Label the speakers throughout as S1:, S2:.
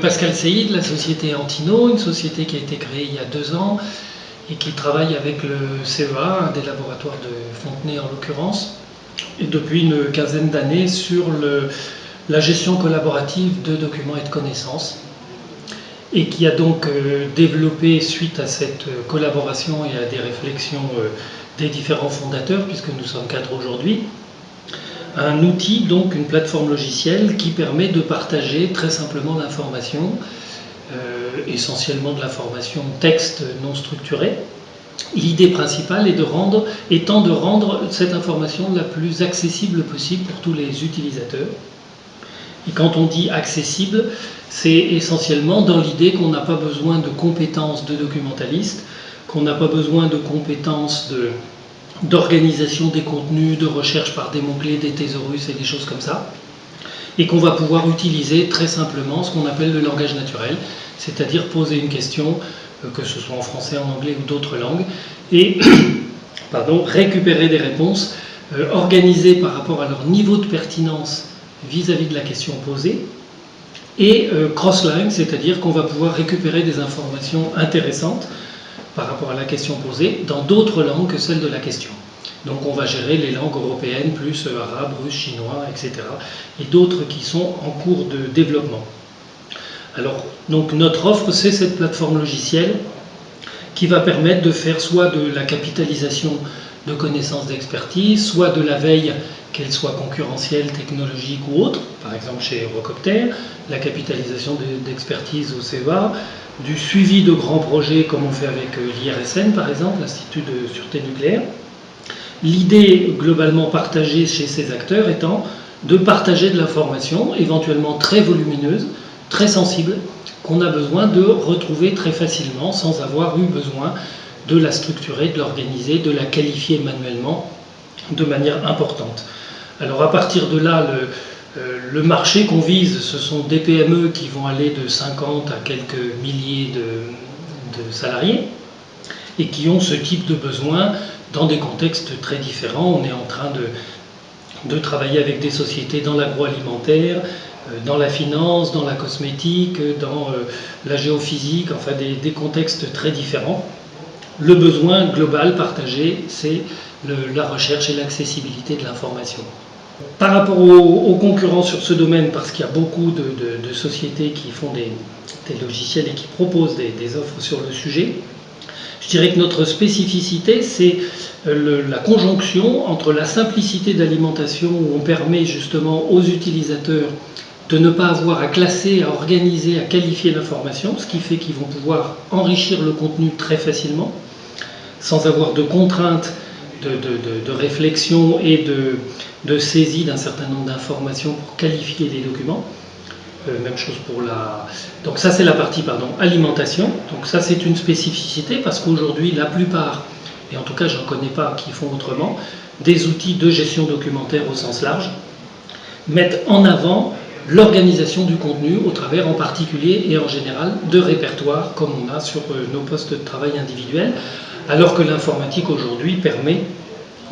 S1: Pascal Seyid, la société Antino, une société qui a été créée il y a 2 ans et qui travaille avec le CEA, un des laboratoires de Fontenay en l'occurrence, et depuis une quinzaine d'années sur la gestion collaborative de documents et de connaissances, et qui a donc développé, suite à cette collaboration et à des réflexions des différents fondateurs, puisque nous sommes 4 aujourd'hui, un outil, donc une plateforme logicielle qui permet de partager très simplement l'information, essentiellement de l'information texte non structurée. L'idée principale étant de rendre cette information la plus accessible possible pour tous les utilisateurs. Et quand on dit accessible, c'est essentiellement dans l'idée qu'on n'a pas besoin de compétences de documentaliste, qu'on n'a pas besoin de compétences d'organisation des contenus, de recherche par des mots-clés, des thésaurus et des choses comme ça, et qu'on va pouvoir utiliser très simplement ce qu'on appelle le langage naturel, c'est-à-dire poser une question, que ce soit en français, en anglais ou d'autres langues, et récupérer des réponses organisées par rapport à leur niveau de pertinence vis-à-vis de la question posée, et cross-line, c'est-à-dire qu'on va pouvoir récupérer des informations intéressantes par rapport à la question posée dans d'autres langues que celles de la question. Donc on va gérer les langues européennes, plus arabe, russe, chinois, etc. et d'autres qui sont en cours de développement. Alors, donc notre offre, c'est cette plateforme logicielle qui va permettre de faire soit de la capitalisation de connaissances d'expertise, soit de la veille, qu'elle soit concurrentielle, technologique ou autre, par exemple chez Eurocopter, la capitalisation d'expertise au CEA, du suivi de grands projets comme on fait avec l'IRSN par exemple, l'Institut de sûreté nucléaire. L'idée globalement partagée chez ces acteurs étant de partager de l'information, éventuellement très volumineuse, très sensible, qu'on a besoin de retrouver très facilement sans avoir eu besoin de la structurer, de l'organiser, de la qualifier manuellement de manière importante. Alors à partir de là, le marché qu'on vise, ce sont des PME qui vont aller de 50 à quelques milliers de salariés et qui ont ce type de besoin dans des contextes très différents. On est en train de travailler avec des sociétés dans l'agroalimentaire, dans la finance, dans la cosmétique, dans la géophysique, enfin des contextes très différents. Le besoin global partagé, c'est la recherche et l'accessibilité de l'information. Par rapport aux concurrents sur ce domaine, parce qu'il y a beaucoup de sociétés qui font des logiciels et qui proposent des offres sur le sujet, je dirais que notre spécificité, c'est la conjonction entre la simplicité d'alimentation, où on permet justement aux utilisateurs de ne pas avoir à classer, à organiser, à qualifier l'information, ce qui fait qu'ils vont pouvoir enrichir le contenu très facilement, sans avoir de contraintes de réflexion et de saisie d'un certain nombre d'informations pour qualifier les documents. Même chose pour Donc ça c'est la partie alimentation. Donc ça c'est une spécificité parce qu'aujourd'hui la plupart, et en tout cas j'en connais pas qui font autrement, des outils de gestion documentaire au sens large, mettent en avant l'organisation du contenu au travers en particulier et en général de répertoires comme on a sur nos postes de travail individuels, alors que l'informatique aujourd'hui permet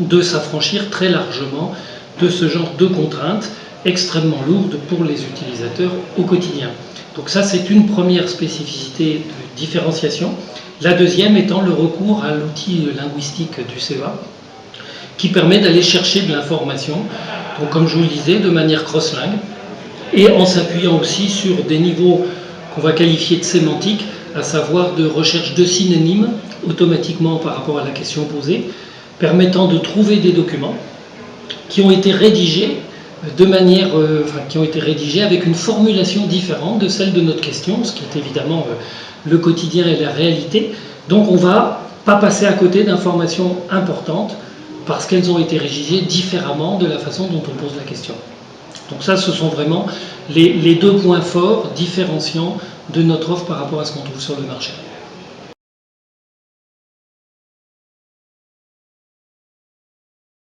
S1: de s'affranchir très largement de ce genre de contraintes extrêmement lourdes pour les utilisateurs au quotidien. Donc ça c'est une première spécificité de différenciation. La deuxième étant le recours à l'outil linguistique du CEA qui permet d'aller chercher de l'information, donc comme je vous le disais, de manière cross-lingue, et en s'appuyant aussi sur des niveaux qu'on va qualifier de sémantique, à savoir de recherche de synonymes automatiquement par rapport à la question posée, permettant de trouver des documents qui ont été rédigés avec une formulation différente de celle de notre question, ce qui est évidemment le quotidien et la réalité. Donc on ne va pas passer à côté d'informations importantes parce qu'elles ont été rédigées différemment de la façon dont on pose la question. Donc ça, ce sont vraiment les 2 points forts différenciants de notre offre par rapport à ce qu'on trouve sur le marché.